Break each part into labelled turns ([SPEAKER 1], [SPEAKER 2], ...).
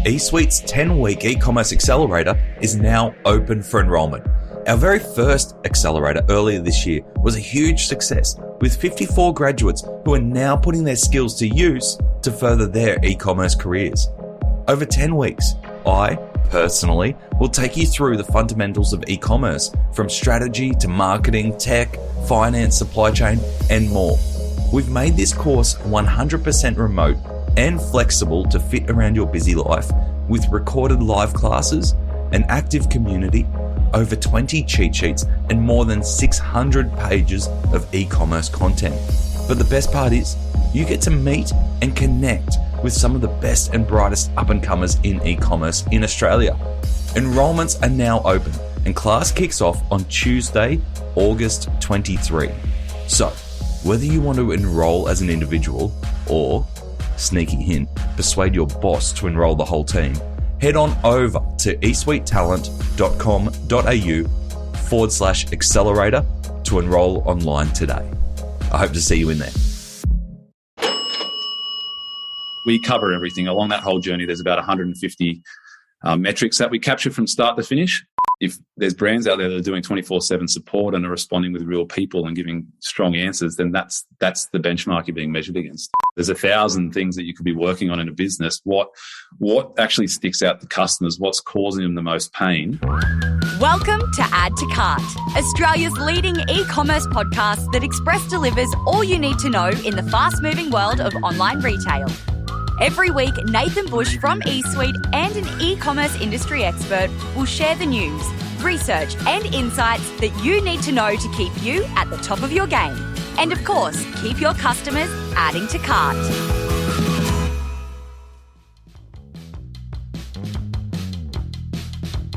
[SPEAKER 1] eSuite's 10-week e-commerce accelerator is now open for enrollment. Our very first accelerator earlier this year was a huge success, with 54 graduates who are now putting their skills to use to further their e-commerce careers. Over 10 weeks, I personally will take you through the fundamentals of e-commerce, from strategy to marketing, tech, finance, supply chain, and more. We've made this course 100% remote and flexible to fit around your busy life, with recorded live classes, an active community, over 20 cheat sheets, and more than 600 pages of e-commerce content. But the best part is, you get to meet and connect with some of the best and brightest up-and-comers in e-commerce in Australia. Enrollments are now open, and class kicks off on Tuesday, August 23. So, whether you want to enroll as an individual or, sneaky hint, persuade your boss to enroll the whole team, head on over to esuitetalent.com.au/accelerator to enroll online today. I hope to see you in there.
[SPEAKER 2] We cover everything. Along that whole journey, there's about 150 metrics that we capture from start to finish. If there's brands out there that are doing 24/7 support and are responding with real people and giving strong answers, then that's the benchmark you're being measured against. There's 1,000 things that you could be working on in a business. What actually sticks out to customers? What's causing them the most pain?
[SPEAKER 3] Welcome to Add to Cart, Australia's leading e-commerce podcast that express delivers all you need to know in the fast-moving world of online retail. Every week, Nathan Bush from eSuite and an e-commerce industry expert will share the news, research and insights that you need to know to keep you at the top of your game. And of course, keep your customers adding to cart.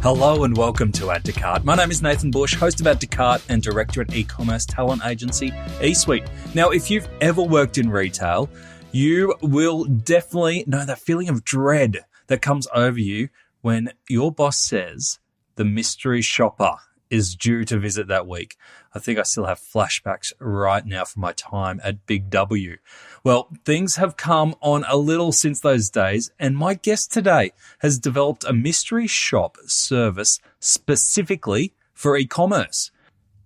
[SPEAKER 4] Hello and welcome to Add to Cart. My name is Nathan Bush, host of Add to Cart and director at e-commerce talent agency eSuite. Now, if you've ever worked in retail, you will definitely know that feeling of dread that comes over you when your boss says the mystery shopper is due to visit that week. I think I still have flashbacks right now from my time at Big W. Well, things have come on a little since those days, and my guest today has developed a mystery shop service specifically for e-commerce.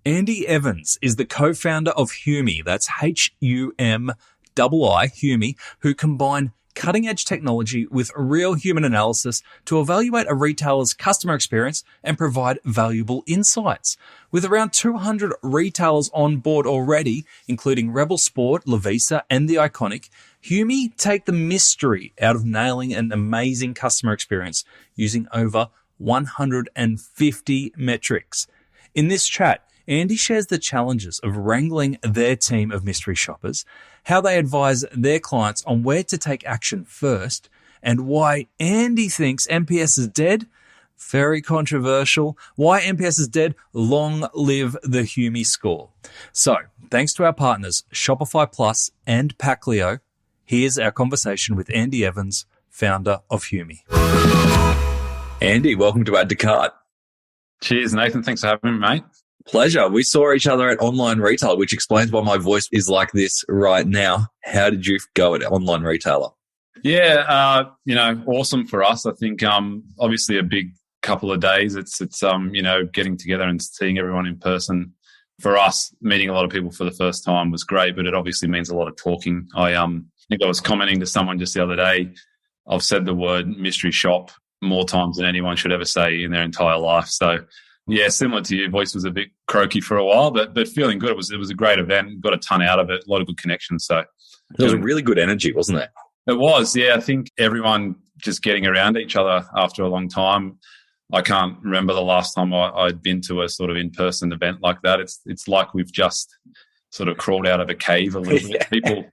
[SPEAKER 4] Andy Evans is the co-founder of humii, that's Humii, humii, who combine cutting-edge technology with real human analysis to evaluate a retailer's customer experience and provide valuable insights. With around 200 retailers on board already, including Rebel Sport, Lovisa and The Iconic, humii take the mystery out of nailing an amazing customer experience using over 150 metrics. In this chat, Andy shares the challenges of wrangling their team of mystery shoppers, how they advise their clients on where to take action first, and why Andy thinks NPS is dead. Very controversial. Why NPS is dead. Long live the humii score. So, thanks to our partners, Shopify Plus and Paclio, here's our conversation with Andy Evans, founder of humii. Andy, welcome to Add to Cart.
[SPEAKER 2] Cheers, Nathan. Thanks for having me, mate.
[SPEAKER 4] Pleasure. We saw each other at Online Retail, which explains why my voice is like this right now. How did you go at Online Retailer?
[SPEAKER 2] Yeah, awesome for us. I think obviously a big couple of days. It's getting together and seeing everyone in person. For us, meeting a lot of people for the first time was great, but it obviously means a lot of talking. I think I was commenting to someone just the other day. I've said the word mystery shop more times than anyone should ever say in their entire life. So, yeah, similar to you, voice was a bit croaky for a while, but feeling good. It was a great event. Got a ton out of it. A lot of good connections. So
[SPEAKER 4] there was a really good energy, wasn't it?
[SPEAKER 2] It was, yeah. I think everyone just getting around each other after a long time. I can't remember the last time I'd been to a sort of in-person event like that. It's like we've just sort of crawled out of a cave a little bit. People,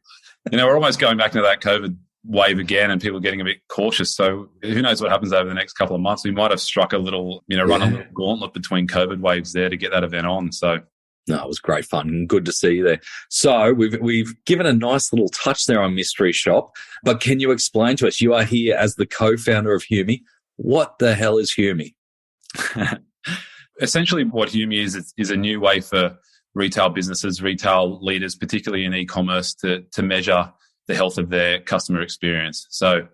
[SPEAKER 2] we're almost going back into that COVID wave again and people getting a bit cautious. So who knows what happens over the next couple of months. We might have struck a little, run a little gauntlet between COVID waves there to get that event on. So
[SPEAKER 4] no, it was great fun and good to see you there. So we've given a nice little touch there on Mystery Shop, but can you explain to us, you are here as the co-founder of humii. What the hell is humii?
[SPEAKER 2] Essentially what humii is a new way for retail businesses, retail leaders, particularly in e-commerce, to measure the health of their customer experience. So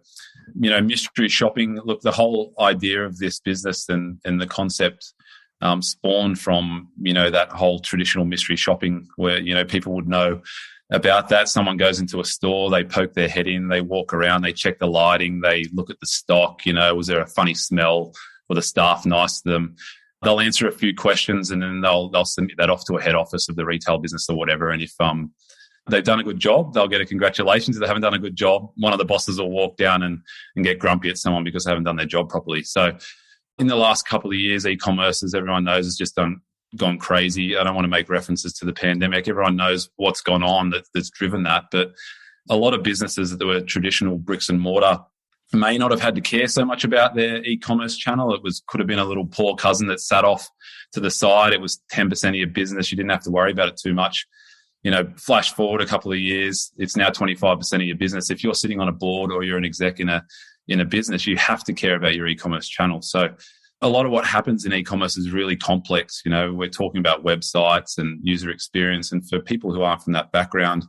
[SPEAKER 2] mystery shopping. Look, the whole idea of this business and the concept spawned from, that whole traditional mystery shopping where, people would know about that. Someone goes into a store, they poke their head in, they walk around, they check the lighting, they look at the stock, was there a funny smell? Were the staff nice to them? They'll answer a few questions and then they'll submit that off to a head office of the retail business or whatever. And if they've done a good job, they'll get a congratulations. If they haven't done a good job, one of the bosses will walk down and get grumpy at someone because they haven't done their job properly. So in the last couple of years, e-commerce, as everyone knows, has just gone crazy. I don't want to make references to the pandemic. Everyone knows what's gone on that's driven that. But a lot of businesses that were traditional bricks and mortar may not have had to care so much about their e-commerce channel. It could have been a little poor cousin that sat off to the side. It was 10% of your business. You didn't have to worry about it too much. Flash forward a couple of years, it's now 25% of your business. If you're sitting on a board or you're an exec in a business, you have to care about your e-commerce channel. So a lot of what happens in e-commerce is really complex. We're talking about websites and user experience. And for people who aren't from that background,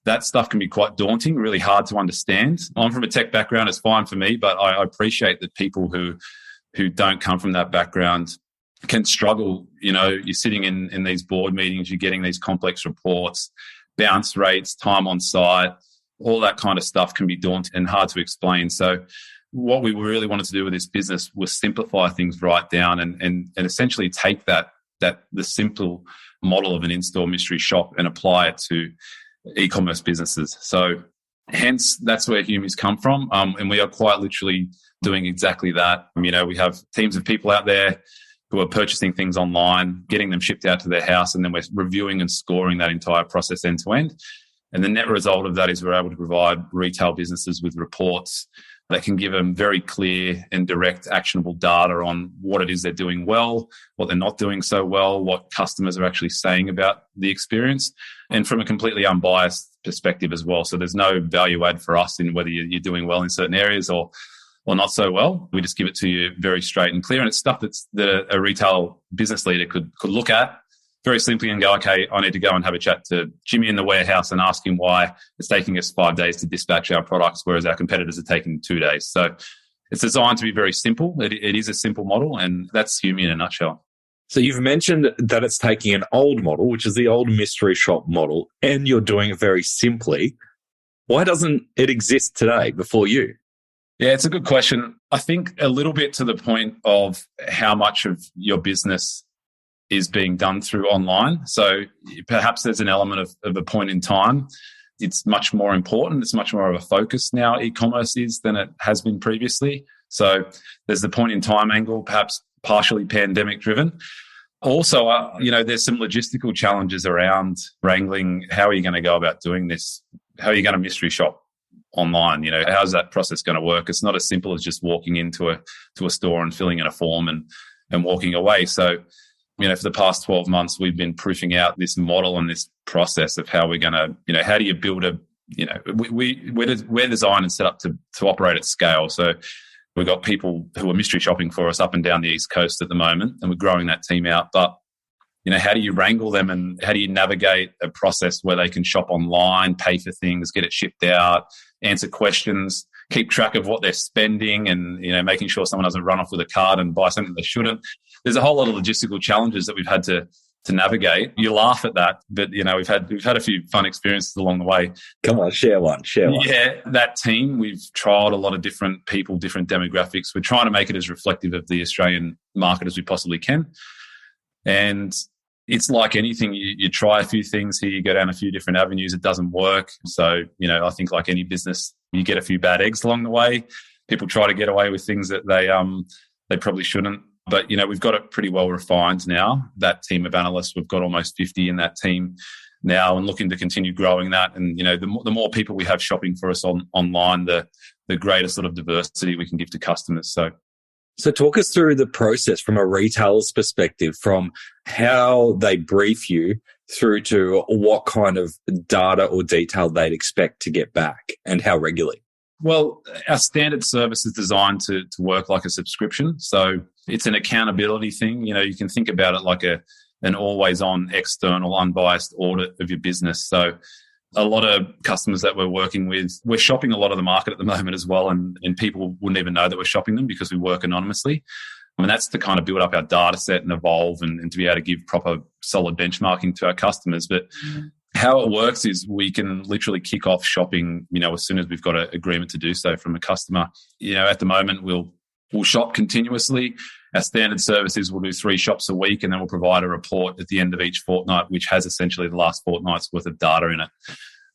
[SPEAKER 2] that stuff can be quite daunting, really hard to understand. I'm from a tech background, it's fine for me, but I appreciate that people who don't come from that background can struggle. You're sitting in these board meetings, you're getting these complex reports, bounce rates, time on site, all that kind of stuff can be daunting and hard to explain. So what we really wanted to do with this business was simplify things right down and essentially take the simple model of an in-store mystery shop and apply it to e-commerce businesses. So hence, that's where humii's come from. And we are quite literally doing exactly that. We have teams of people out there who are purchasing things online, getting them shipped out to their house, and then we're reviewing and scoring that entire process end to end. And the net result of that is we're able to provide retail businesses with reports that can give them very clear and direct actionable data on what it is they're doing well, what they're not doing so well, what customers are actually saying about the experience, and from a completely unbiased perspective as well. So there's no value add for us in whether you're doing well in certain areas or not so well. We just give it to you very straight and clear. And it's stuff that a retail business leader could look at very simply and go, okay, I need to go and have a chat to Jimmy in the warehouse and ask him why it's taking us 5 days to dispatch our products, whereas our competitors are taking 2 days. So it's designed to be very simple. It is a simple model, and that's humii in a nutshell.
[SPEAKER 4] So you've mentioned that it's taking an old model, which is the old mystery shop model, and you're doing it very simply. Why doesn't it exist today before you?
[SPEAKER 2] Yeah, it's a good question. I think a little bit to the point of how much of your business is being done through online. So perhaps there's an element of a point in time. It's much more important. It's much more of a focus now, e-commerce is, than it has been previously. So there's the point in time angle, perhaps partially pandemic driven. Also, there's some logistical challenges around wrangling. How are you going to go about doing this? How are you going to mystery shop online? How's that process going to work? It's not as simple as just walking into a store and filling in a form and walking away. So, for the past 12 months, we've been proofing out this model and this process of how we're going to, how do you build we're designed and set up to operate at scale. So we've got people who are mystery shopping for us up and down the East Coast at the moment, and we're growing that team out. But, how do you wrangle them and how do you navigate a process where they can shop online, pay for things, get it shipped out, answer questions, keep track of what they're spending and, making sure someone doesn't run off with a card and buy something they shouldn't. There's a whole lot of logistical challenges that we've had to navigate. You laugh at that, but, we've had a few fun experiences along the way.
[SPEAKER 4] Come on, share one.
[SPEAKER 2] Yeah, that team, we've trialed a lot of different people, different demographics. We're trying to make it as reflective of the Australian market as we possibly can. And it's like anything, you try a few things here, you go down a few different avenues, it doesn't work. So, I think like any business, you get a few bad eggs along the way. People try to get away with things that they probably shouldn't. But, we've got it pretty well refined now. That team of analysts, we've got almost 50 in that team now and looking to continue growing that. And, the more people we have shopping for us online, the greater sort of diversity we can give to customers.
[SPEAKER 4] So talk us through the process from a retailer's perspective, from how they brief you through to what kind of data or detail they'd expect to get back and how regularly.
[SPEAKER 2] Well, our standard service is designed to work like a subscription. So it's an accountability thing. You can think about it like an always-on external unbiased audit of your business. So a lot of customers that we're working with, we're shopping a lot of the market at the moment as well, and people wouldn't even know that we're shopping them because we work anonymously. I mean, that's to kind of build up our data set and evolve and to be able to give proper solid benchmarking to our customers. But how it works is we can literally kick off shopping, as soon as we've got an agreement to do so from a customer. At the moment, we'll shop continuously. Our standard service is we'll do 3 shops a week, and then we'll provide a report at the end of each fortnight, which has essentially the last fortnight's worth of data in it.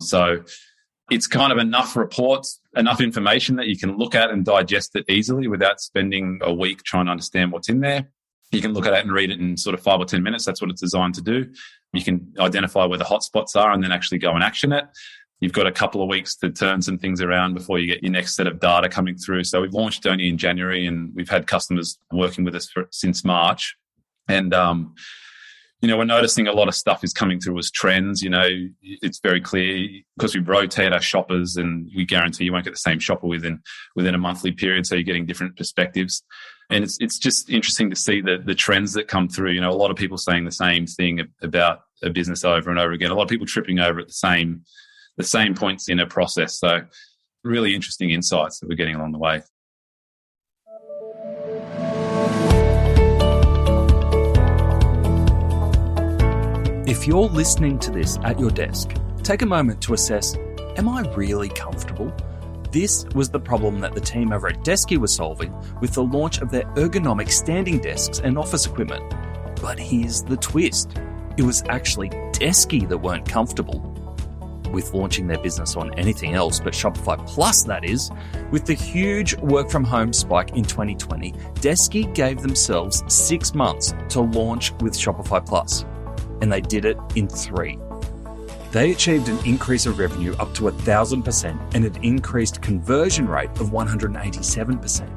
[SPEAKER 2] So it's kind of enough reports, enough information that you can look at and digest it easily without spending a week trying to understand what's in there. You can look at it and read it in sort of 5 or 10 minutes. That's what it's designed to do. You can identify where the hotspots are and then actually go and action it. You've got a couple of weeks to turn some things around before you get your next set of data coming through. So we've launched only in January, and we've had customers working with us since March. And, we're noticing a lot of stuff is coming through as trends. It's very clear because we rotate our shoppers, and we guarantee you won't get the same shopper within a monthly period. So you're getting different perspectives. And it's just interesting to see the trends that come through. A lot of people saying the same thing about a business over and over again. A lot of people tripping over at the same points in a process. So really interesting insights that we're getting along the way.
[SPEAKER 4] If you're listening to this at your desk, take a moment to assess, am I really comfortable? This was the problem that the team over at Desky was solving with the launch of their ergonomic standing desks and office equipment. But here's the twist. It was actually Desky that weren't comfortable with launching their business on anything else but Shopify Plus, that is. With the huge work from home spike in 2020, Desky gave themselves 6 months to launch with Shopify Plus, and they did it in 3. They achieved an increase of revenue up to 1,000% and an increased conversion rate of 187%.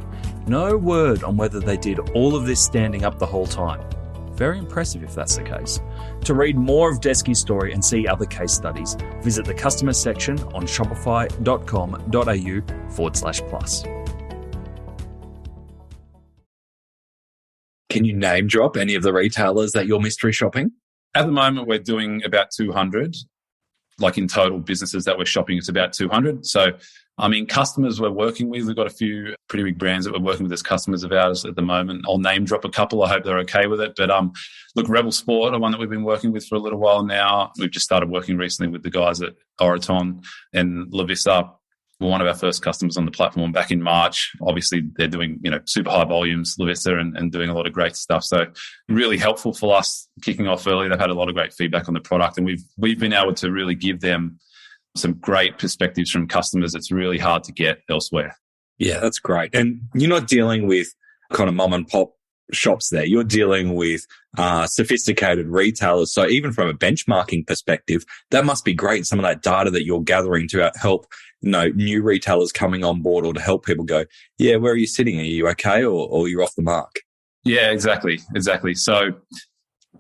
[SPEAKER 4] No word on whether they did all of this standing up the whole time. Very impressive if that's the case. To read more of Desky's story and see other case studies, visit the customer section on shopify.com.au/plus. Can you name drop any of the retailers that you're mystery shopping?
[SPEAKER 2] At the moment, we're doing about 200. Like in total businesses that we're shopping, it's about 200. So, customers we're working with, we've got a few pretty big brands that we're working with as customers of ours at the moment. I'll name drop a couple. I hope they're okay with it. But look, Rebel Sport are one that we've been working with for a little while now. We've just started working recently with the guys at Oraton, and Lovisa were one of our first customers on the platform back in March. Obviously, they're doing super high volumes, Lovisa, and doing a lot of great stuff. So really helpful for us kicking off early. They've had a lot of great feedback on the product, and we've been able to really give them some great perspectives from customers that's really hard to get elsewhere.
[SPEAKER 4] Yeah, that's great. And you're not dealing with kind of mom and pop shops there. You're dealing with sophisticated retailers. So even from a benchmarking perspective, that must be great. Some of that data that you're gathering to help new retailers coming on board, or to help people go, yeah, where are you sitting? Are you okay, or you're off the mark?
[SPEAKER 2] Yeah, exactly. So,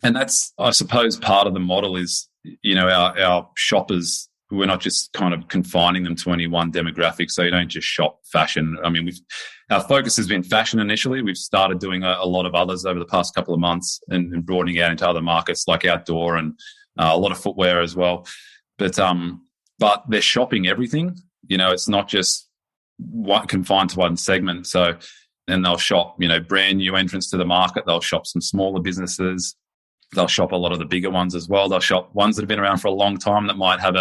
[SPEAKER 2] and that's, I suppose, part of the model is, our shoppers, we're not just kind of confining them to any one demographic. So you don't just shop fashion. Our focus has been fashion initially. We've started doing a lot of others over the past couple of months and broadening out into other markets like outdoor and a lot of footwear as well. But they're shopping everything. It's not just confined to one segment. So then they'll shop, brand new entrants to the market. They'll shop some smaller businesses. They'll shop a lot of the bigger ones as well. They'll shop ones that have been around for a long time that might have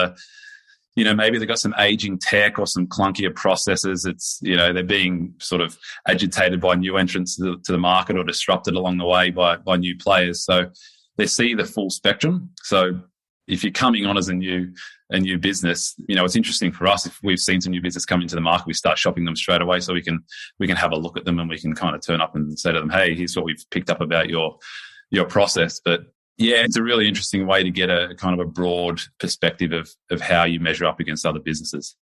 [SPEAKER 2] maybe they've got some aging tech or some clunkier processes. It's, they're being sort of agitated by new entrants to the market or disrupted along the way by new players. So they see the full spectrum. So if you're coming on as a new business, it's interesting for us. If we've seen some new business come into the market, we start shopping them straight away so we can have a look at them and we can kind of turn up and say to them, hey, here's what we've picked up about your process. But yeah, it's a really interesting way to get a kind of a broad perspective of how you measure up against other businesses.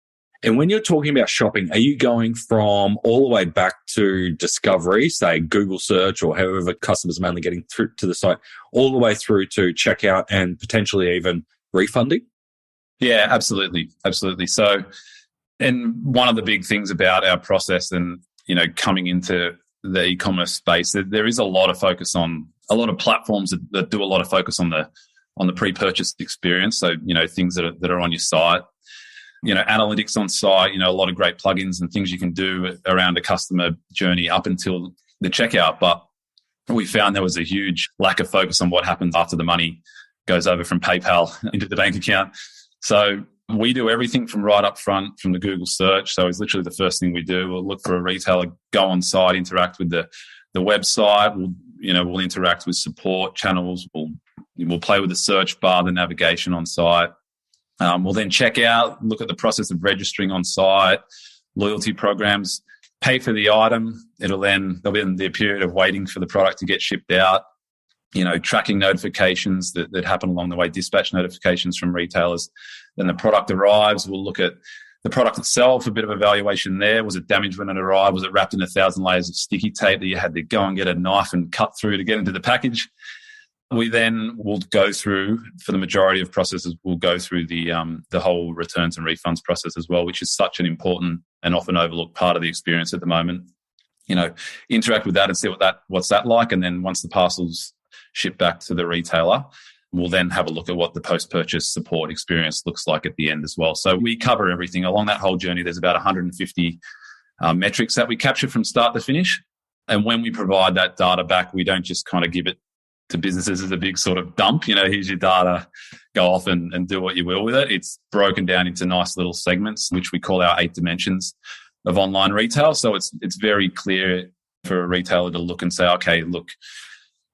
[SPEAKER 4] And when you're talking about shopping, are you going from all the way back to discovery, say Google search or however customers are mainly getting through to the site, all the way through to checkout and potentially even refunding?
[SPEAKER 2] Yeah, absolutely. Absolutely. So, and one of the big things about our process and, coming into the e-commerce space, there is a lot of focus on a lot of platforms that do a lot of focus on the on the pre-purchase experience. So, things that are on your site, analytics on site, a lot of great plugins and things you can do around a customer journey up until the checkout. But we found there was a huge lack of focus on what happens after the money goes over from PayPal into the bank account. So we do everything from right up front from the Google search. So it's literally the first thing we do. We'll look for a retailer, go on site, interact with the website. We'll interact with support channels. We'll play with the search bar, the navigation on site. We'll then check out, look at the process of registering on site, loyalty programs, pay for the item. There'll be the period of waiting for the product to get shipped out. Tracking notifications that happen along the way, dispatch notifications from retailers. Then the product arrives. We'll look at the product itself, a bit of evaluation there. Was it damaged when it arrived? Was it wrapped in 1,000 layers of sticky tape that you had to go and get a knife and cut through to get into the package? We then will go through, for the majority of processes, we'll go through the whole returns and refunds process as well, which is such an important and often overlooked part of the experience at the moment. Interact with that and see what's that like. And then once the parcel's shipped back to the retailer, we'll then have a look at what the post-purchase support experience looks like at the end as well. So we cover everything. Along that whole journey, there's about 150 metrics that we capture from start to finish. And when we provide that data back, we don't just kind of give it to businesses as a big sort of dump. Here's your data, go off and do what you will with it. It's broken down into nice little segments, which we call our 8 dimensions of online retail. So it's very clear for a retailer to look and say, okay, look,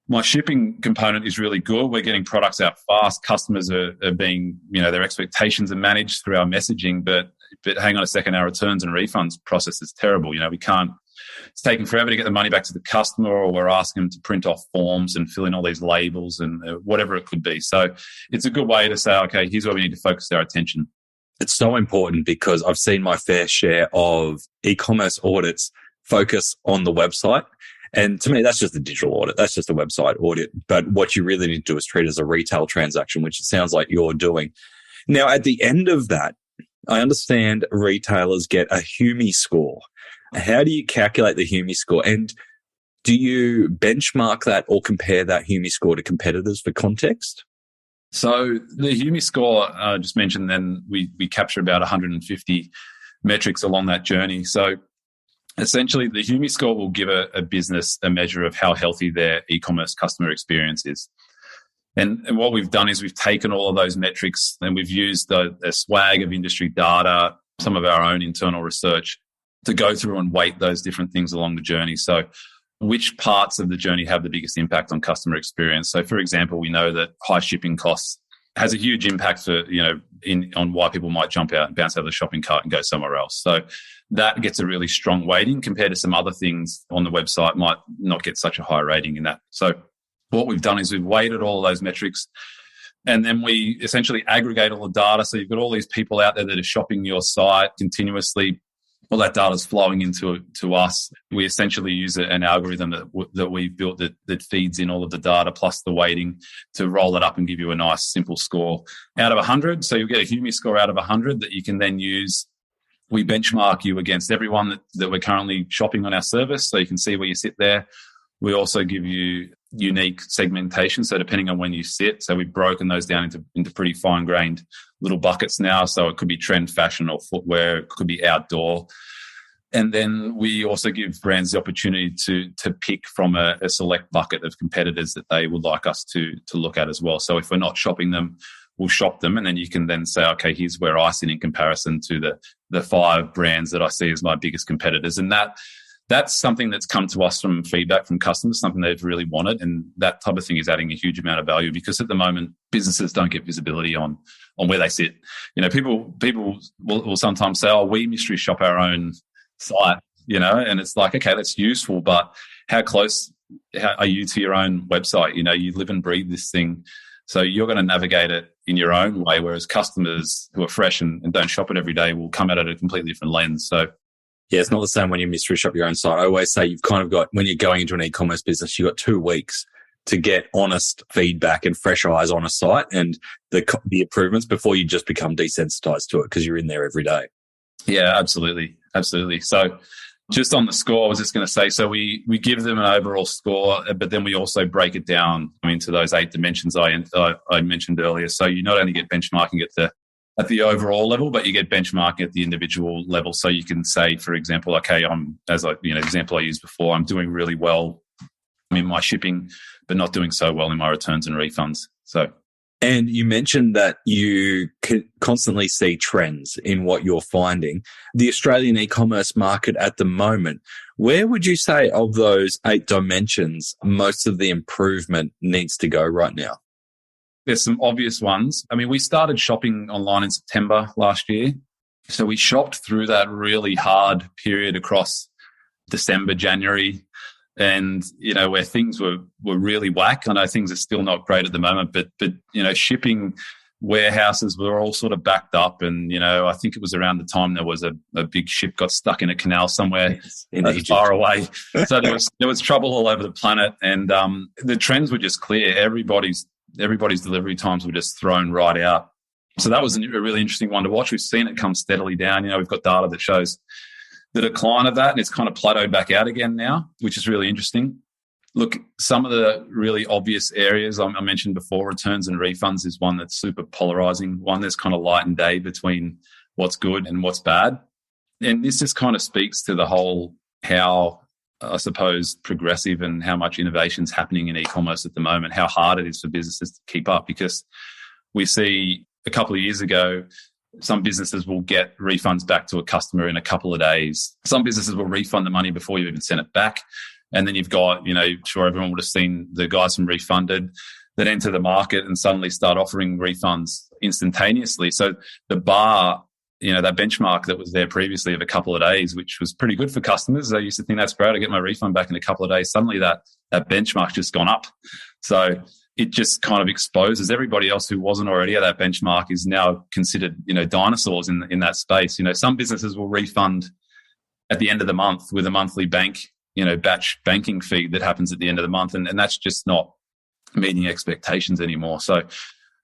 [SPEAKER 2] my shipping component is really good. We're getting products out fast. Customers are being, their expectations are managed through our messaging. But hang on a second, our returns and refunds process is terrible. It's taking forever to get the money back to the customer, or we're asking them to print off forms and fill in all these labels and whatever it could be. So it's a good way to say, okay, here's where we need to focus our attention.
[SPEAKER 1] It's so important because I've seen my fair share of e-commerce audits focus on the website. And to me, that's just a digital audit. That's just a website audit. But what you really need to do is treat it as a retail transaction, which it sounds like you're doing. Now, at the end of that, I understand retailers get a humii score. How do you calculate the humii score? And do you benchmark that or compare that humii score to competitors for context?
[SPEAKER 2] So the humii score, I just mentioned, then we capture about 150 metrics along that journey. So essentially, the humii score will give a business a measure of how healthy their e-commerce customer experience is. And what we've done is we've taken all of those metrics and we've used a swag of industry data, some of our own internal research, to go through and weight those different things along the journey. So which parts of the journey have the biggest impact on customer experience? So, for example, we know that high shipping costs has a huge impact for, on why people might jump out and bounce out of the shopping cart and go somewhere else. So that gets a really strong weighting compared to some other things on the website might not get such a high rating in that. So what we've done is we've weighted all of those metrics, and then we essentially aggregate all the data. So you've got all these people out there that are shopping your site continuously. All that data is flowing into us. We essentially use an algorithm that we've built that feeds in all of the data plus the weighting to roll it up and give you a nice simple score out of 100. So you'll get a humii score out of 100 that you can then use. We benchmark you against everyone that we're currently shopping on our service, so you can see where you sit there. We also give you unique segmentation, so depending on when you sit. So we've broken those down into pretty fine-grained little buckets now. So it could be trend, fashion, or footwear. It could be outdoor. And then we also give brands the opportunity to pick from a select bucket of competitors that they would like us to look at as well. So if we're not shopping them, we'll shop them. And then you can then say, okay, here's where I sit in comparison to the 5 brands that I see as my biggest competitors. And that's something that's come to us from feedback from customers, something they've really wanted. And that type of thing is adding a huge amount of value, because at the moment, businesses don't get visibility on where they sit. People will sometimes say, oh, we mystery shop our own site, and it's like, okay, that's useful, but how close are you to your own website? You live and breathe this thing. So you're going to navigate it in your own way, whereas customers who are fresh and don't shop it every day will come at it a completely different lens. So
[SPEAKER 1] yeah, it's not the same when you mystery shop your own site. I always say you've kind of got, when you're going into an e-commerce business, you've got 2 weeks to get honest feedback and fresh eyes on a site and the improvements before you just become desensitized to it because you're in there every day.
[SPEAKER 2] Yeah, absolutely. Absolutely. So Just on the score, I was just going to say, so we give them an overall score, but then we also break it down into those 8 dimensions I mentioned earlier. So you not only get benchmarking at the overall level, but you get benchmarking at the individual level. So you can say, for example, okay, example I used before, I'm doing really well in my shipping, but not doing so well in my returns and refunds.
[SPEAKER 4] And you mentioned that you constantly see trends in what you're finding. The Australian e-commerce market at the moment, where would you say of those 8 dimensions, most of the improvement needs to go right now?
[SPEAKER 2] There's some obvious ones. We started shopping online in September last year. So we shopped through that really hard period across December, January, and where things were really whack. I know things are still not great at the moment, but shipping warehouses were all sort of backed up, and I think it was around the time there was a big ship got stuck in a canal somewhere far away. So there was trouble all over the planet, and the trends were just clear. Everybody's delivery times were just thrown right out. So that was a really interesting one to watch. We've seen it come steadily down. We've got data that shows the decline of that, and it's kind of plateaued back out again now, which is really interesting. Look, some of the really obvious areas I mentioned before, returns and refunds is one that's super polarizing. One, there's kind of light and day between what's good and what's bad. And this just kind of speaks to the whole how, I suppose, progressive and how much innovation's happening in e-commerce at the moment, how hard it is for businesses to keep up, because we see a couple of years ago, some businesses will get refunds back to a customer in a couple of days. Some businesses will refund the money before you even send it back. And then you've got, sure everyone would have seen the guys from Refunded that enter the market and suddenly start offering refunds instantaneously. So the bar, that benchmark that was there previously of a couple of days, which was pretty good for customers. They used to think that's great, I get my refund back in a couple of days. Suddenly that benchmark's just gone up. So it just kind of exposes everybody else who wasn't already at that benchmark is now considered, dinosaurs in that space. Some businesses will refund at the end of the month with a monthly batch banking fee that happens at the end of the month. And that's just not meeting expectations anymore. So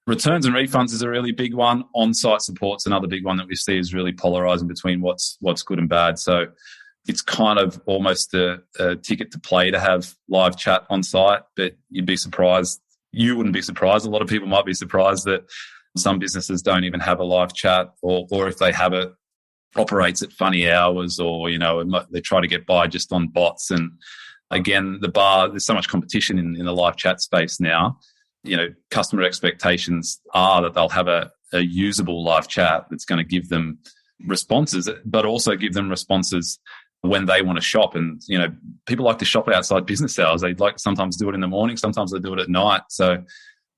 [SPEAKER 2] returns and refunds is a really big one. On-site support's another big one that we see is really polarizing between what's good and bad. So it's kind of almost a ticket to play to have live chat on site, but you'd be surprised. You wouldn't be surprised. A lot of people might be surprised that some businesses don't even have a live chat, or if they have it, operates at funny hours, or, they try to get by just on bots. And again, there's so much competition in the live chat space now. Customer expectations are that they'll have a usable live chat that's going to give them responses, but also give them responses when they want to shop. And, people like to shop outside business hours. They like to sometimes do it in the morning, sometimes they do it at night. So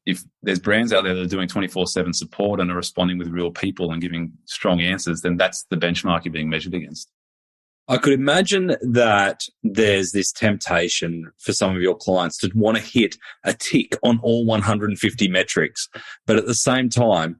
[SPEAKER 2] if there's brands out there that are doing 24/7 support and are responding with real people and giving strong answers, then that's the benchmark you're being measured against.
[SPEAKER 4] I could imagine that there's this temptation for some of your clients to want to hit a tick on all 150 metrics. But at the same time,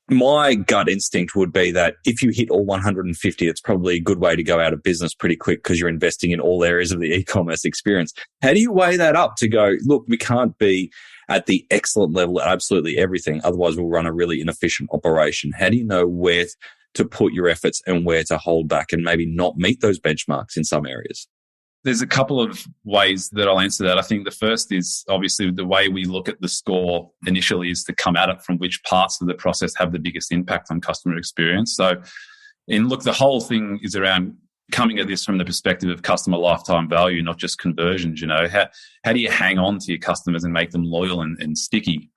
[SPEAKER 4] my gut instinct would be that if you hit all 150, it's probably a good way to go out of business pretty quick because you're investing in all areas of the e-commerce experience. How do you weigh that up to go, look, we can't be at the excellent level at absolutely everything. Otherwise, we'll run a really inefficient operation. How do you know where to put your efforts and where to hold back and maybe not meet those benchmarks in some areas?
[SPEAKER 2] There's a couple of ways that I'll answer that. I think the first is obviously the way we look at the score initially is to come at it from which parts of the process have the biggest impact on customer experience. So, the whole thing is around coming at this from the perspective of customer lifetime value, not just conversions. How do you hang on to your customers and make them loyal and sticky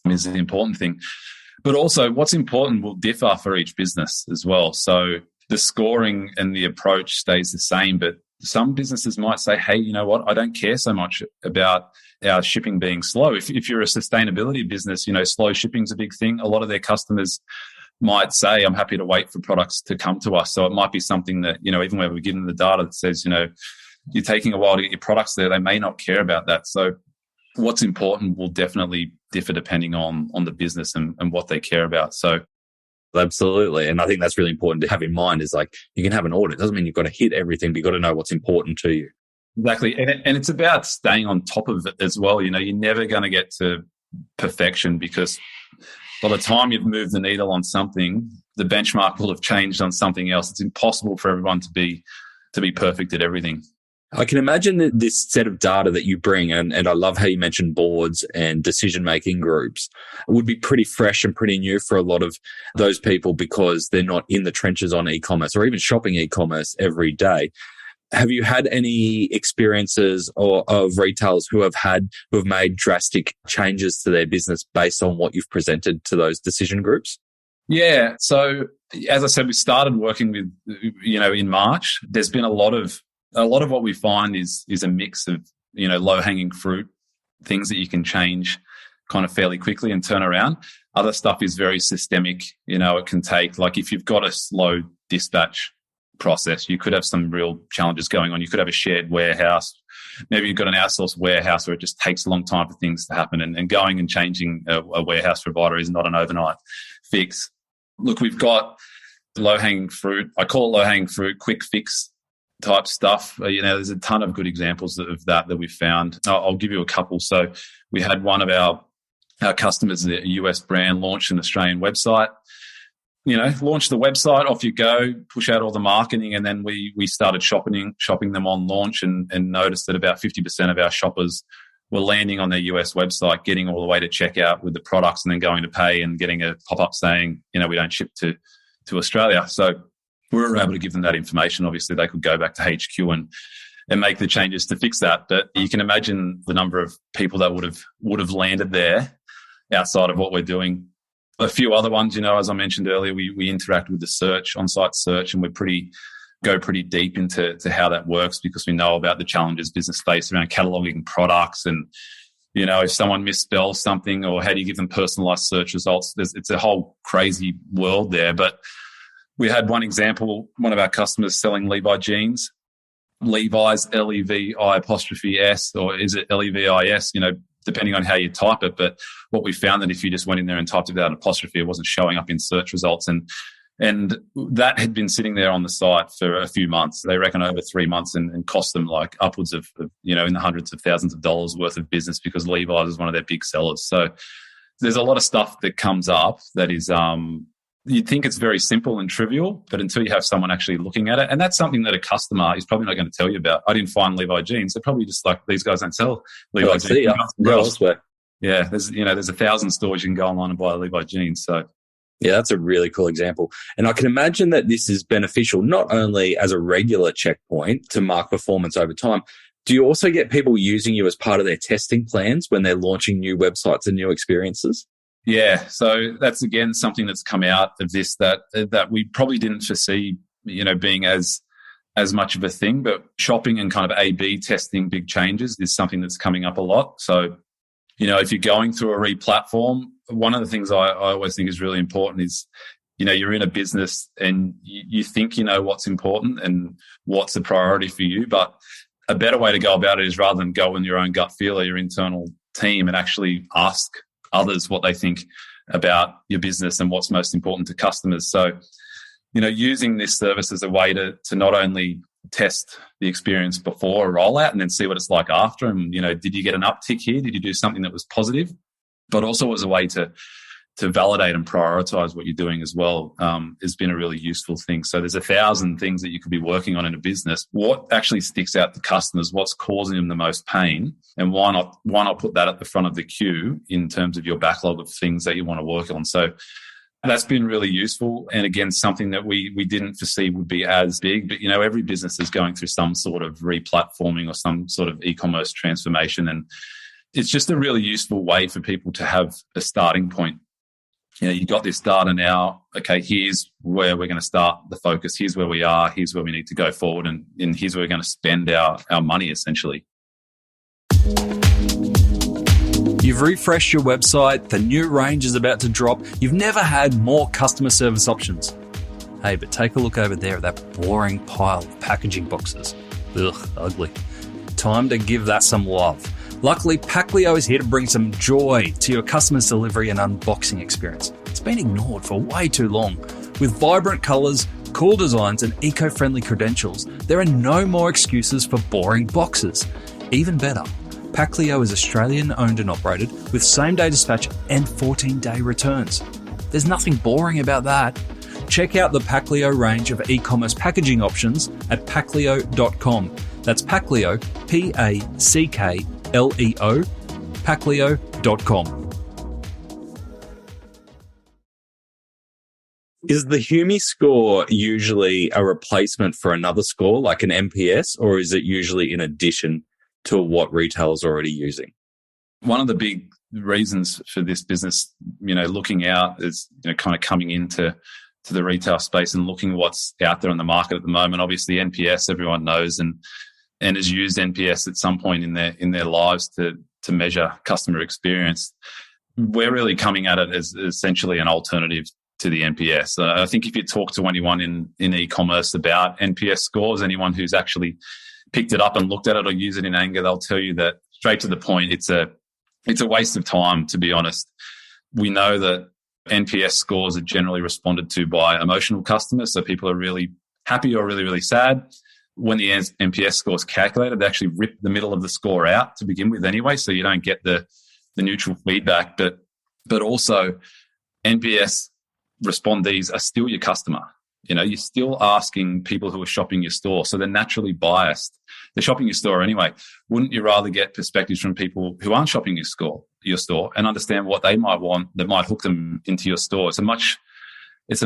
[SPEAKER 2] is an important thing. But also what's important will differ for each business as well. So the scoring and the approach stays the same, but some businesses might say, hey, you know what? I don't care so much about our shipping being slow. If you're a sustainability business, slow shipping's a big thing. A lot of their customers might say, I'm happy to wait for products to come to us. So it might be something that, even where we give them the data that says, you're taking a while to get your products there, they may not care about that. So what's important will definitely differ depending on the business and what they care about. So
[SPEAKER 4] absolutely. And I think that's really important to have in mind is like, you can have an audit. It doesn't mean you've got to hit everything, but you've got to know what's important to you.
[SPEAKER 2] Exactly. And it's about staying on top of it as well. You're never going to get to perfection because by the time you've moved the needle on something, the benchmark will have changed on something else. It's impossible for everyone to be to be perfect at everything.
[SPEAKER 4] I can imagine that this set of data that you bring, and I love how you mentioned boards and decision-making groups, would be pretty fresh and pretty new for a lot of those people because they're not in the trenches on e-commerce or even shopping e-commerce every day. Have you had any experiences of retailers who have made drastic changes to their business based on what you've presented to those decision groups?
[SPEAKER 2] Yeah. So as I said, we started working with, in March. There's been a lot of what we find is a mix of, low-hanging fruit, things that you can change kind of fairly quickly and turn around. Other stuff is very systemic. It can take, like if you've got a slow dispatch process, you could have some real challenges going on. You could have a shared warehouse. Maybe you've got an outsourced warehouse where it just takes a long time for things to happen. And going and changing a warehouse provider is not an overnight fix. Look, we've got low-hanging fruit. I call it low-hanging fruit, quick fix type stuff. There's a ton of good examples of that we've found. I'll give you a couple. So we had one of our customers, a US brand, launch an Australian website. Launch the website, off you go, push out all the marketing, and then we started shopping them on launch and noticed that about 50% of our shoppers were landing on their US website, getting all the way to checkout with the products and then going to pay and getting a pop-up saying, we don't ship to Australia. So we were able to give them that information. Obviously, they could go back to HQ and make the changes to fix that. But you can imagine the number of people that would have landed there outside of what we're doing. A few other ones, as I mentioned earlier, we interact with the search, on-site search, and we go pretty deep into how that works because we know about the challenges business face around cataloging products and, if someone misspells something or how do you give them personalized search results. It's a whole crazy world there. But we had one example, one of our customers selling Levi jeans, Levi's, Levi''s, or is it Levis, depending on how you type it. But what we found that if you just went in there and typed it without an apostrophe, it wasn't showing up in search results. And that had been sitting there on the site for a few months. They reckon over 3 months and cost them like upwards of, in the hundreds of thousands of dollars worth of business because Levi's is one of their big sellers. So there's a lot of stuff that comes up that is, you'd think it's very simple and trivial, but until you have someone actually looking at it, and that's something that a customer is probably not going to tell you about. I didn't find Levi jeans. They're probably just like, these guys don't sell Levi jeans.
[SPEAKER 4] Elsewhere.
[SPEAKER 2] Yeah, there's 1,000 stores you can go online and buy Levi jeans. So
[SPEAKER 4] yeah, that's a really cool example. And I can imagine that this is beneficial not only as a regular checkpoint to mark performance over time. Do you also get people using you as part of their testing plans when they're launching new websites and new experiences?
[SPEAKER 2] Yeah, so that's again something that's come out of this that we probably didn't foresee, being as much of a thing. But shopping and kind of A/B testing big changes is something that's coming up a lot. So, if you're going through a re-platform, one of the things I always think is really important is, you're in a business and you think you know what's important and what's a priority for you. But a better way to go about it is rather than go in your own gut feel or your internal team and actually ask others what they think about your business and what's most important to customers. So, using this service as a way to not only test the experience before a rollout and then see what it's like after, and, did you get an uptick here? Did you do something that was positive? But also as a way to validate and prioritize what you're doing as well, has been a really useful thing. So there's 1,000 things that you could be working on in a business. What actually sticks out to customers? What's causing them the most pain? And why not put that at the front of the queue in terms of your backlog of things that you want to work on? So that's been really useful. And again, something that we didn't foresee would be as big. But, every business is going through some sort of re-platforming or some sort of e-commerce transformation. And it's just a really useful way for people to have a starting point. You got this data now. Okay, here's where we're going to start the focus. Here's where we are. Here's where we need to go forward. And here's where we're going to spend our money, essentially.
[SPEAKER 4] You've refreshed your website. The new range is about to drop. You've never had more customer service options. Hey, but take a look over there at that boring pile of packaging boxes. Ugh, ugly. Time to give that some love. Luckily, Packlio is here to bring some joy to your customer's delivery and unboxing experience. It's been ignored for way too long. With vibrant colours, cool designs and eco-friendly credentials, there are no more excuses for boring boxes. Even better, Packlio is Australian owned and operated with same-day dispatch and 14-day returns. There's nothing boring about that. Check out the Pacleo range of e-commerce packaging options at pacleo.com. That's Pacleo, Packleo, Pacleo.com. Is the humii score usually a replacement for another score like an NPS, or is it usually in addition to what retailers are already using?
[SPEAKER 2] One of the big reasons for this business, looking out is, kind of coming into the retail space and looking what's out there on the market at the moment. Obviously, NPS, everyone knows and has used NPS at some point in their lives to measure customer experience. We're really coming at it as essentially an alternative to the NPS. I think if you talk to anyone in e-commerce about NPS scores, anyone who's actually picked it up and looked at it or used it in anger, they'll tell you that straight to the point, it's a waste of time, to be honest. We know that NPS scores are generally responded to by emotional customers, so people are really happy or really, really sad. When the NPS score is calculated, they actually rip the middle of the score out to begin with anyway, so you don't get the neutral feedback. But also, NPS respondees are still your customer. You're still asking people who are shopping your store, so they're naturally biased. They're shopping your store anyway. Wouldn't you rather get perspectives from people who aren't shopping your store and understand what they might want that might hook them into your store? It's a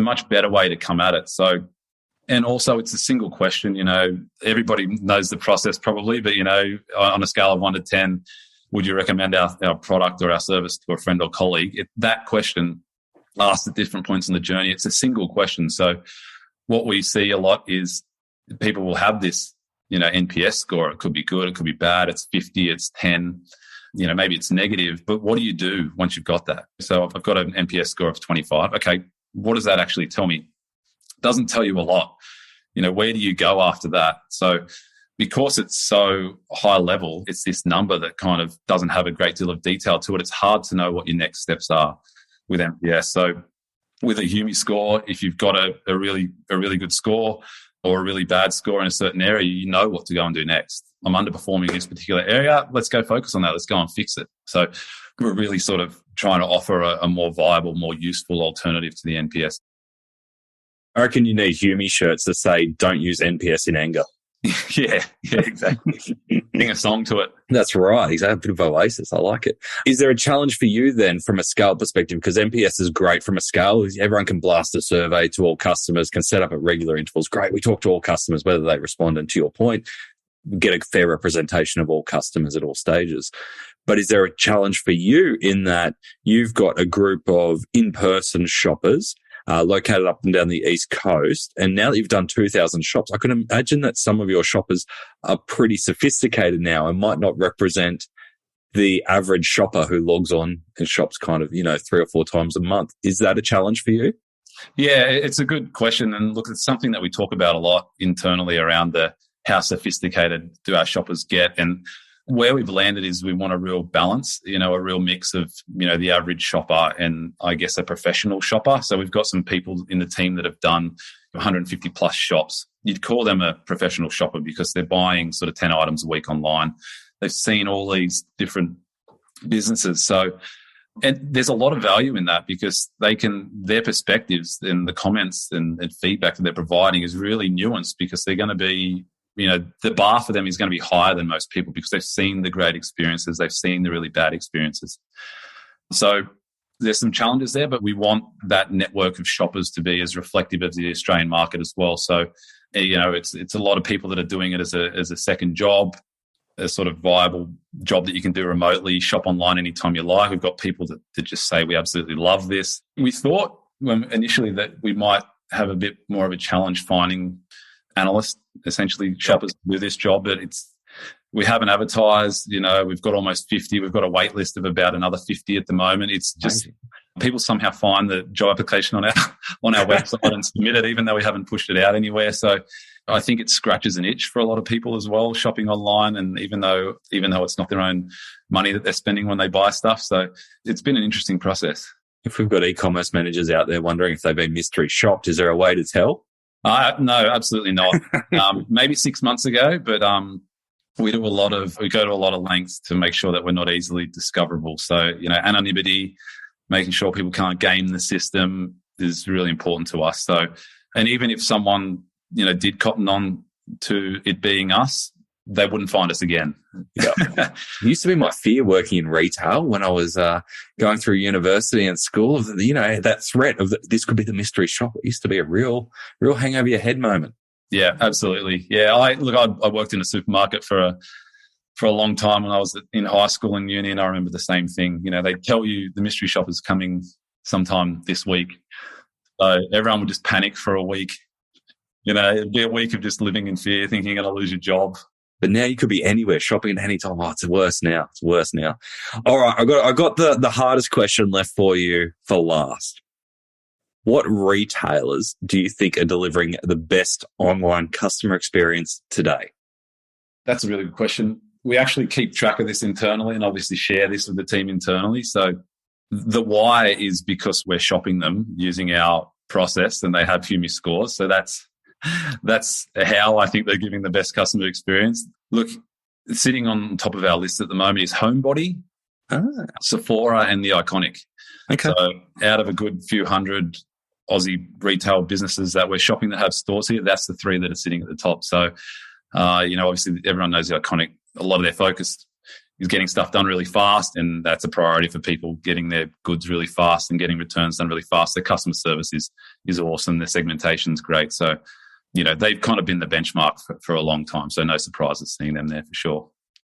[SPEAKER 2] much better way to come at it. So, and also it's a single question. Everybody knows the process probably, but on a scale of 1 to 10, would you recommend our product or our service to a friend or colleague? That question asked at different points in the journey, it's a single question. So what we see a lot is people will have this, NPS score. It could be good, it could be bad. It's 50, it's 10, maybe it's negative. But what do you do once you've got that? So I've got an NPS score of 25. Okay, what does that actually tell me? It doesn't tell you a lot. Where do you go after that? So because it's so high level, it's this number that kind of doesn't have a great deal of detail to it. It's hard to know what your next steps are with NPS. So with a humii score, if you've got a really good score or a really bad score in a certain area, you know what to go and do next. I'm underperforming in this particular area. Let's go focus on that. Let's go and fix it. So we're really sort of trying to offer a more viable, more useful alternative to the NPS.
[SPEAKER 4] I reckon you need humii shirts that say, don't use NPS in anger.
[SPEAKER 2] Yeah, exactly. Sing a song to it.
[SPEAKER 4] That's right. Exactly. A bit of Oasis. I like it. Is there a challenge for you then from a scale perspective? Because NPS is great from a scale. Everyone can blast a survey to all customers, can set up at regular intervals. Great. We talk to all customers, whether they respond. And to your point, get a fair representation of all customers at all stages. But is there a challenge for you in that you've got a group of in-person shoppers located up and down the East Coast, and now that you've done 2,000 shops, I can imagine that some of your shoppers are pretty sophisticated now and might not represent the average shopper who logs on and shops kind of, 3 or 4 times a month. Is that a challenge for you?
[SPEAKER 2] Yeah, it's a good question. And look, it's something that we talk about a lot internally around how sophisticated do our shoppers get. And where we've landed is we want a real balance, a real mix of, the average shopper and I guess a professional shopper. So we've got some people in the team that have done 150 plus shops. You'd call them a professional shopper because they're buying sort of 10 items a week online. They've seen all these different businesses. So, and there's a lot of value in that because their perspectives and the comments and feedback that they're providing is really nuanced because they're going to be, the bar for them is going to be higher than most people because they've seen the great experiences. They've seen the really bad experiences. So there's some challenges there, but we want that network of shoppers to be as reflective of the Australian market as well. So, it's a lot of people that are doing it as a second job, a sort of viable job that you can do remotely, shop online anytime you like. We've got people that just say, we absolutely love this. We thought initially that we might have a bit more of a challenge finding analysts, essentially shoppers do this job, but we haven't advertised, we've got almost 50. We've got a wait list of about another 50 at the moment. It's just people somehow find the job application on our website and submit it, even though we haven't pushed it out anywhere. So I think it scratches an itch for a lot of people as well, shopping online. And even though it's not their own money that they're spending when they buy stuff. So it's been an interesting process.
[SPEAKER 4] If we've got e-commerce managers out there wondering if they've been mystery shopped, is there a way to tell?
[SPEAKER 2] No, absolutely not. Maybe 6 months ago, but we go to a lot of lengths to make sure that we're not easily discoverable. So, anonymity, making sure people can't game the system, is really important to us. So, and even if someone, did cotton on to it being us, they wouldn't find us again.
[SPEAKER 1] Yeah. It used to be my fear working in retail when I was going through university and school of, that threat of this could be the mystery shop. It used to be a real hang over your head moment.
[SPEAKER 2] Yeah, absolutely. Yeah, I worked in a supermarket for a long time when I was in high school and uni, and I remember the same thing. They tell you the mystery shop is coming sometime this week. So everyone would just panic for a week. It'd be a week of just living in fear, thinking you're going to lose your job.
[SPEAKER 1] But now you could be anywhere, shopping at any time. Oh, it's worse now. All right, I got the hardest question left for you for last. What retailers do you think are delivering the best online customer experience today?
[SPEAKER 2] That's a really good question. We actually keep track of this internally and obviously share this with the team internally. So the why is because we're shopping them using our process and they have humii scores. So that's how I think they're giving the best customer experience. Look, sitting on top of our list at the moment is Homebody, Sephora, and The Iconic.
[SPEAKER 1] Okay.
[SPEAKER 2] So out of a good few hundred Aussie retail businesses that we're shopping that have stores here, that's the three that are sitting at the top. So, obviously everyone knows The Iconic. A lot of their focus is getting stuff done really fast, and that's a priority for people, getting their goods really fast and getting returns done really fast. Their customer service is awesome. Their segmentation's great. So, they've kind of been the benchmark for a long time. So no surprises seeing them there for sure.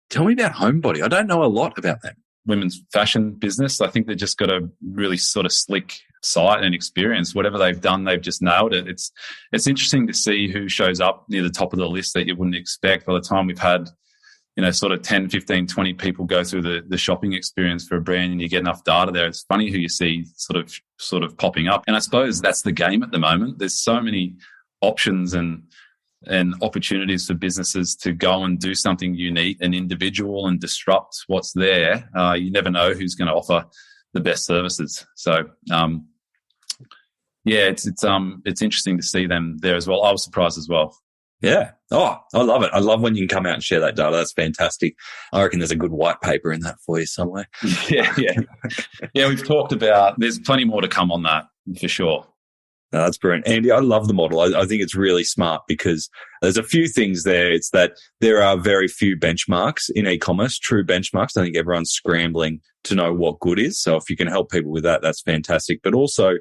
[SPEAKER 1] Tell me about Homebody. I don't know a lot about them.
[SPEAKER 2] Women's fashion business. I think they've just got a really sort of slick site and experience. Whatever they've done, they've just nailed it. It's interesting to see who shows up near the top of the list that you wouldn't expect. By the time we've had, sort of 10, 15, 20 people go through the shopping experience for a brand and you get enough data there, it's funny who you see sort of popping up. And I suppose that's the game at the moment. There's so many options and opportunities for businesses to go and do something unique and individual and disrupt what's there. You never know who's going to offer the best services. So, it's interesting to see them there as well. I was surprised as well.
[SPEAKER 1] Yeah. Oh, I love it. I love when you can come out and share that data. That's fantastic. I reckon there's a good white paper in that for you somewhere.
[SPEAKER 2] Yeah. We've talked about, there's plenty more to come on that for sure.
[SPEAKER 1] No, that's brilliant. Andy, I love the model. I think it's really smart because there's a few things there. It's that there are very few benchmarks in e-commerce, true benchmarks. I think everyone's scrambling to know what good is. So if you can help people with that, that's fantastic. But also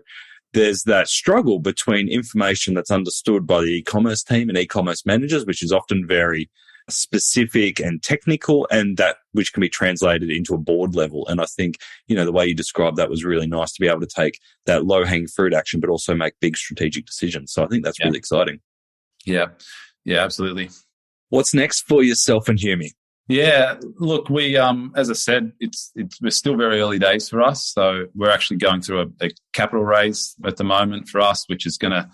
[SPEAKER 1] there's that struggle between information that's understood by the e-commerce team and e-commerce managers, which is often very specific and technical, and that which can be translated into a board level. And I think, the way you described that was really nice to be able to take that low-hanging fruit action, but also make big strategic decisions. So I think that's really exciting.
[SPEAKER 2] Yeah, absolutely.
[SPEAKER 1] What's next for yourself and humii?
[SPEAKER 2] Yeah, look, we, as I said, we're still very early days for us. So we're actually going through a capital raise at the moment for us, which is going to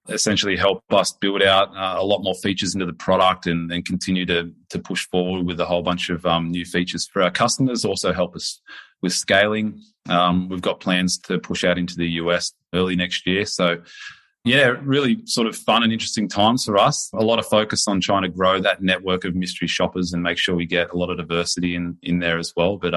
[SPEAKER 2] essentially help us build out a lot more features into the product and continue to push forward with a whole bunch of new features for our customers. Also help us with scaling. We've got plans to push out into the US early next year. So yeah, really sort of fun and interesting times for us. A lot of focus on trying to grow that network of mystery shoppers and make sure we get a lot of diversity in there as well. But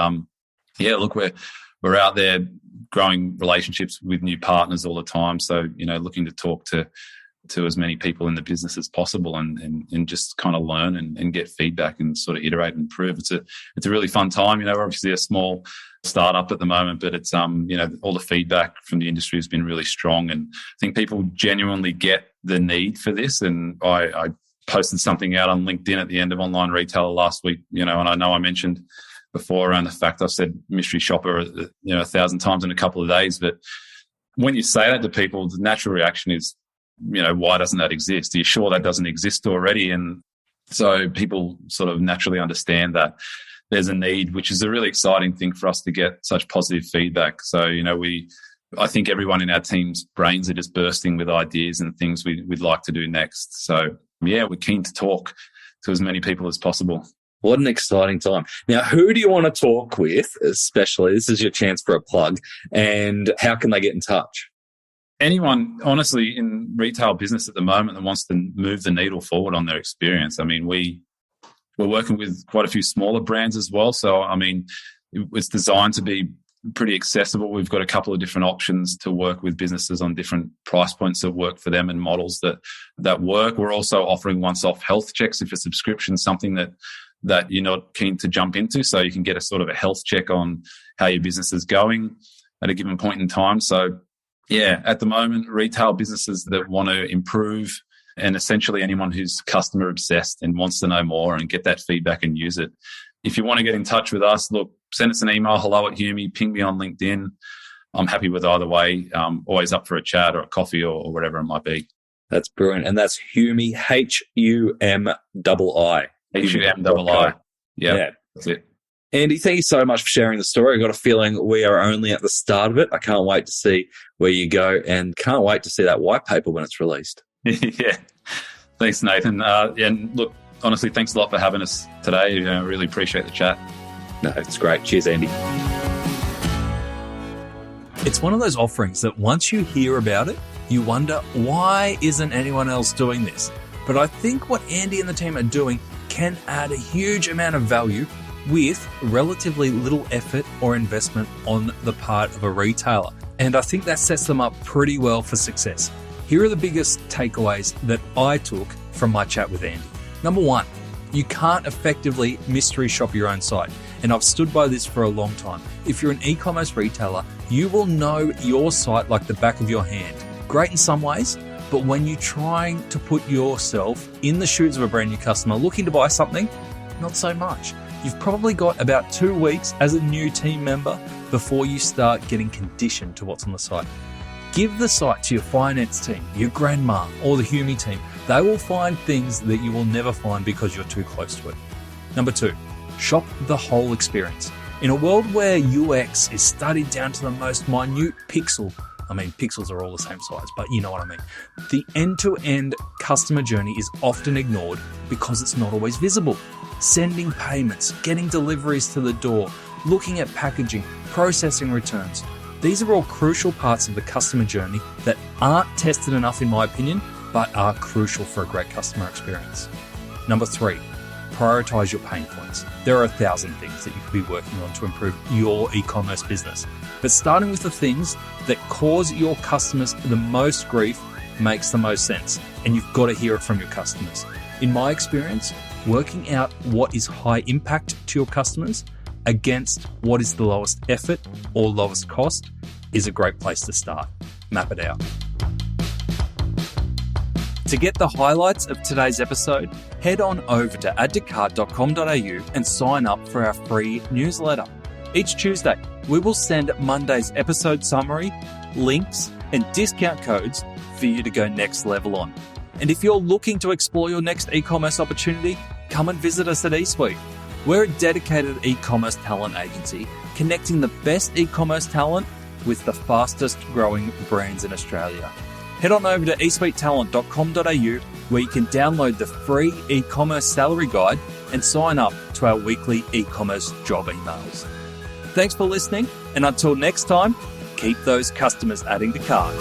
[SPEAKER 2] look, we're out there growing relationships with new partners all the time. So, looking to talk to as many people in the business as possible and just kind of learn and get feedback and sort of iterate and improve. It's a really fun time. We're obviously a small startup at the moment, but it's, all the feedback from the industry has been really strong. And I think people genuinely get the need for this. And I posted something out on LinkedIn at the end of Online Retailer last week, and I know I mentioned before around the fact I've said mystery shopper, 1,000 times in a couple of days. But when you say that to people, the natural reaction is, why doesn't that exist? Are you sure that doesn't exist already? And so people sort of naturally understand that there's a need, which is a really exciting thing for us to get such positive feedback. So, I think everyone in our team's brains are just bursting with ideas and things we'd like to do next. So yeah, we're keen to talk to as many people as possible.
[SPEAKER 1] What an exciting time. Now, who do you want to talk with, especially? This is your chance for a plug. And how can they get in touch?
[SPEAKER 2] Anyone, honestly, in retail business at the moment that wants to move the needle forward on their experience. I mean, we're working with quite a few smaller brands as well. So, I mean, it's designed to be pretty accessible. We've got a couple of different options to work with businesses on different price points that work for them and models that work. We're also offering once-off health checks if a subscription is something that you're not keen to jump into. So you can get a sort of a health check on how your business is going at a given point in time. So yeah, at the moment, retail businesses that want to improve, and essentially anyone who's customer obsessed and wants to know more and get that feedback and use it. If you want to get in touch with us, look, send us an email, hello@humii, ping me on LinkedIn. I'm happy with either way. Always up for a chat or a coffee or whatever it might be.
[SPEAKER 4] That's brilliant. And that's humii, HUMII.
[SPEAKER 2] HUMII. Yeah, that's it.
[SPEAKER 4] Andy, thank you so much for sharing the story. I've got a feeling we are only at the start of it. I can't wait to see where you go and can't wait to see that white paper when it's released.
[SPEAKER 2] Yeah. Thanks, Nathan. And look, honestly, thanks a lot for having us today. I really appreciate the chat.
[SPEAKER 4] No, it's great. Cheers, Andy. It's one of those offerings that once you hear about it, you wonder, why isn't anyone else doing this? But I think what Andy and the team are doing can add a huge amount of value with relatively little effort or investment on the part of a retailer. And I think that sets them up pretty well for success. Here are the biggest takeaways that I took from my chat with Andy. Number one, you can't effectively mystery shop your own site. And I've stood by this for a long time. If you're an e-commerce retailer, you will know your site like the back of your hand. Great in some ways, but when you're trying to put yourself in the shoes of a brand new customer looking to buy something, not so much. You've probably got about 2 weeks as a new team member before you start getting conditioned to what's on the site. Give the site to your finance team, your grandma, or the humii team. They will find things that you will never find because you're too close to it. Number two, shop the whole experience. In a world where UX is studied down to the most minute pixel, I mean, pixels are all the same size, but you know what I mean. The end-to-end customer journey is often ignored because it's not always visible. Sending payments, getting deliveries to the door, looking at packaging, processing returns. These are all crucial parts of the customer journey that aren't tested enough, in my opinion, but are crucial for a great customer experience. Number three, prioritize your pain points. There are 1,000 things that you could be working on to improve your e-commerce business, but starting with the things that cause your customers the most grief makes the most sense, and you've got to hear it from your customers. In my experience, working out what is high impact to your customers against what is the lowest effort or lowest cost is a great place to start. Map it out. To get the highlights of today's episode, head on over to addtocart.com.au and sign up for our free newsletter. Each Tuesday, we will send Monday's episode summary, links, and discount codes for you to go next level on. And if you're looking to explore your next e-commerce opportunity, come and visit us at eSuite. We're a dedicated e-commerce talent agency, connecting the best e-commerce talent with the fastest growing brands in Australia. Head on over to eSuitetalent.com.au where you can download the free e-commerce salary guide and sign up to our weekly e-commerce job emails. Thanks for listening, and until next time, keep those customers adding to cart.